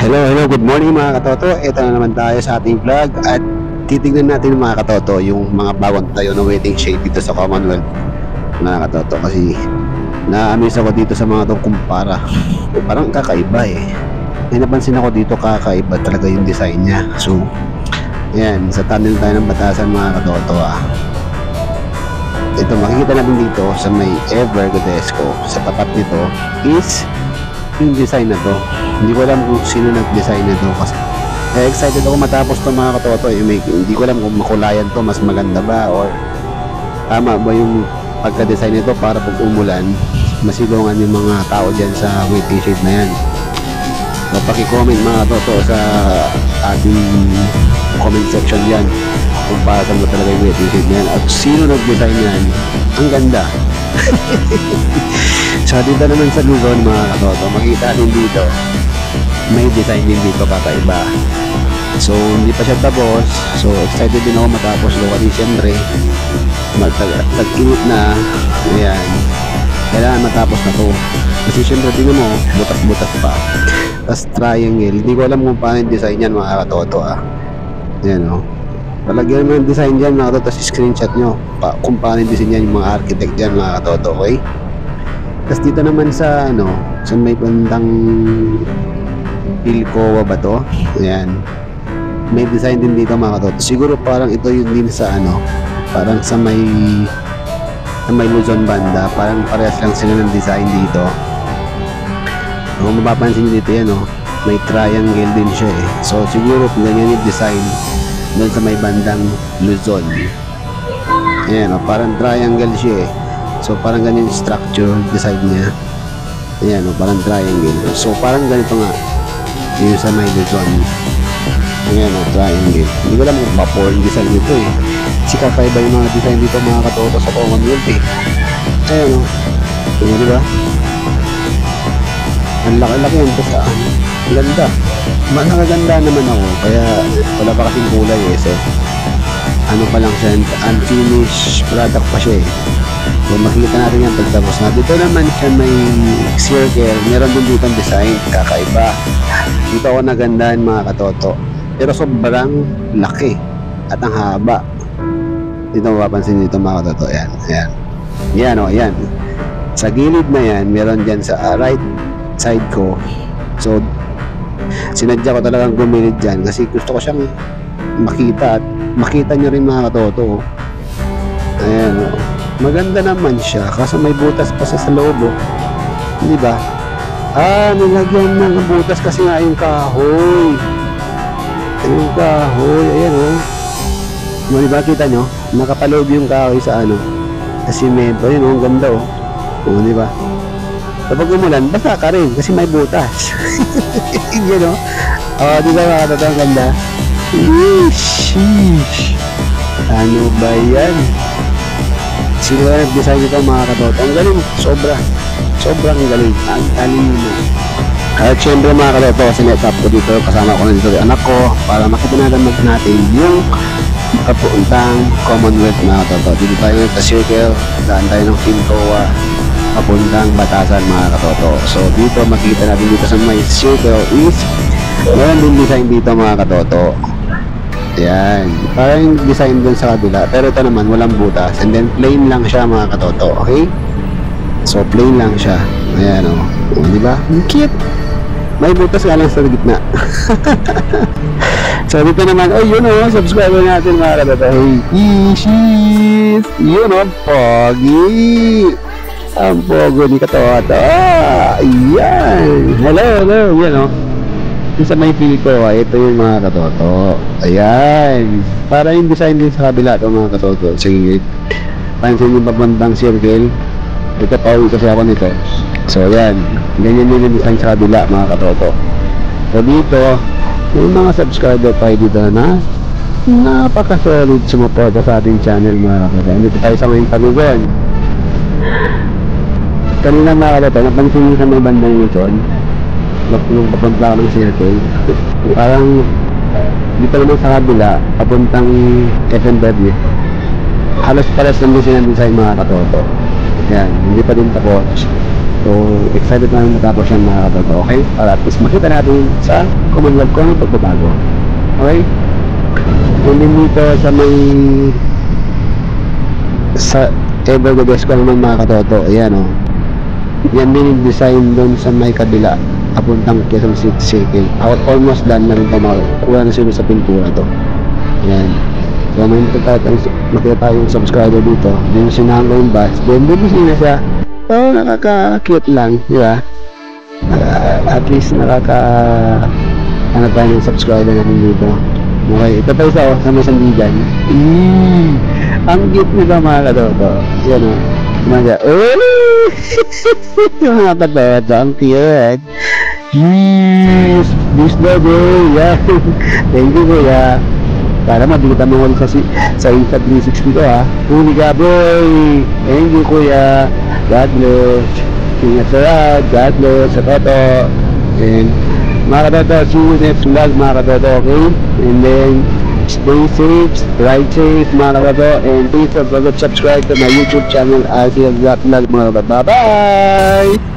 Hello, good morning mga katoto. Ito na naman tayo sa ating vlog at titignan natin mga katoto yung mga bagong tayo na waiting shade dito sa Commonwealth mga katoto, kasi na-amaze ako dito sa mga itong kumpara. Parang kakaiba eh. May napansin ako dito, kakaiba talaga yung design niya. So ayan, sa tunnel tayo ng Batasan mga katoto Ito makikita natin dito sa may Ever Godesco. Sa tapat nito is yung design na to. Hindi ko alam kung sino nag-design na to, kasi excited ako matapos to mga katoto. Hindi ko alam kung makulayan to, mas maganda ba or tama ba yung pagka-design nito para pag umulan masilungan yung mga tao dyan sa waiting shade na yan. So paki-comment mga katoto sa ating comment section dyan kung para saan mo talaga yung waiting shade na yan at sino nag-design yan. Ang ganda. So dito naman sa Luzon mga katoto, makita din dito may design din dito kakaiba. So hindi pa siya tapos, so excited din ako matapos doon kasi siyempre tag-init na. Ayan, kailangan matapos na to kasi siyempre tingnan mo butas-butas pa, tapos triangle. Hindi ko alam kung paano yung design yan mga katoto Ayan palagyan mo yung design dyan mga katoto, tapos screenshot nyo kung paano yung design yan yung mga architect dyan mga katoto, okay? Tapos dito naman sa sa may bandang Pilcoa ba to? Ayan, may design din dito mga katoto. Siguro parang ito yun din sa parang sa may Luzon banda, parang parehas lang sila ng design dito. Kung mapapansin nyo dito yan may triangle din siya eh. So siguro ganyan yung design doon sa may bandang Luzon. Ayan parang triangle siya eh. So parang ganyan yung structure design niya. Ayan parang triangle. So parang ganito nga yung sa may Luzon. Ayan triangle. Hindi ko alam kung pa-4 design nito eh. Kasi kakaiba yung mga design dito mga katoto sa Commonwealth eh. Ayan diba? Ang laki-laki yan. Tapos ganda. Nakaganda naman ako. Kaya wala pa kasing kulay eh. So pa lang siya, unfinished product pa siya eh. So makikita natin yan pagtapos na. Dito naman siya may circle. Meron din dito ang design, kakaiba. Dito ako nagandahan mga katoto. Pero sobrang laki at ang haba. Dito mapapansin dito mga katoto. Ayan, ayan. Yan ayan. Sa gilid na yan, meron dyan sa right side ko. So sinadya ko talagang gumilid dyan kasi gusto ko siyang makita at makita nyo rin mga katoto. Ayan maganda naman siya kasi may butas pa sa loob di ba? Nilagyan ng butas kasi nga yung kahoy. Ayan di ba kita nyo? Nakapaloob yung kahoy sa sa simento. Yun ang ganda di ba? Kapag umulan basta ka rin kasi may butas. Yun di ba mga katoto, ang ganda. Sheesh. Ano ba yan? Sino na nag-design nito mga katoto? Ang galing, sobrang galing. Ang galing mo. At syempre mga katoto, sinet-up ko dito, kasama ko na dito yung anak ko para makita natin yung kapuntang Commonwealth mga katoto. Dito tayo sa circle, daan tayo ng Pilcoa papuntang Batasan mga katoto. So dito makita natin dito sa may circle is meron din design dito mga katoto. Ayan, parang yung design dun sa kabila, pero ito naman walang butas and then plain lang siya mga katoto, okay? So plain lang siya. Ayan di ba? Cute. May butas nga lang sa gitna. So dito naman, yun subscriber natin mga katoto. Hey, Ishis! Yun pogi! Ang pogo ni katoto. Ayan! Hello! Yan yung sa may feel ko ito yung mga katoto. Ayan, para yung design din sa kabila ito mga katoto. Sige, pansin yung pabandang circle. Ito pauwi kasi ako nito. So ayan, ganyan yung design sa kabila mga katoto. So dito yung mga subscriber tayo dito na napaka-solid sumuporta sa ating channel mga katoto. Dito tayo sa may Talugon. Kanina mga katoto, napansin nyo sa may bandang Luzon yung papunta ng circle, parang dito naman sa kabila papuntang FNW halos pares lang din siya ng design mga katoto. Yan, hindi pa din tapos. So, excited na matapos yan mga katoto, okay? Para at least makita natin sa common log ko ang pagbabago. Okay? And then dito sa Evergodes ko naman mga katoto, ayan o. Yan din yung design doon sa may kabila, papuntang Quezon City. Almost done na rin ito, kuha na sila sa pintura to. Ayan. So, may makita tayong subscriber dito. Then, sinahan ko yung bus. Then, bubusina siya. So, nakaka-cute lang, di ba? At least ano tayo ng subscriber natin dito. Okay, ito pa isa sa may sandigan. Ang cute nito mga katoto. Yan o. Mga yung mga katoto, ang cute. Yes! This baby! Yeah! Thank you kuya. Para mabigita mo ulit sa Insta360 ko ha. Huli ka boy! Thank you kuya. God bless. Ingat sa lahat. God bless. Sa toto. And mga katoto, see you next vlog mga katoto, okay? And then stay safe, ride safe mga katoto. And please don't forget to subscribe to my YouTube channel as you vlog mga katoto. Bye-bye!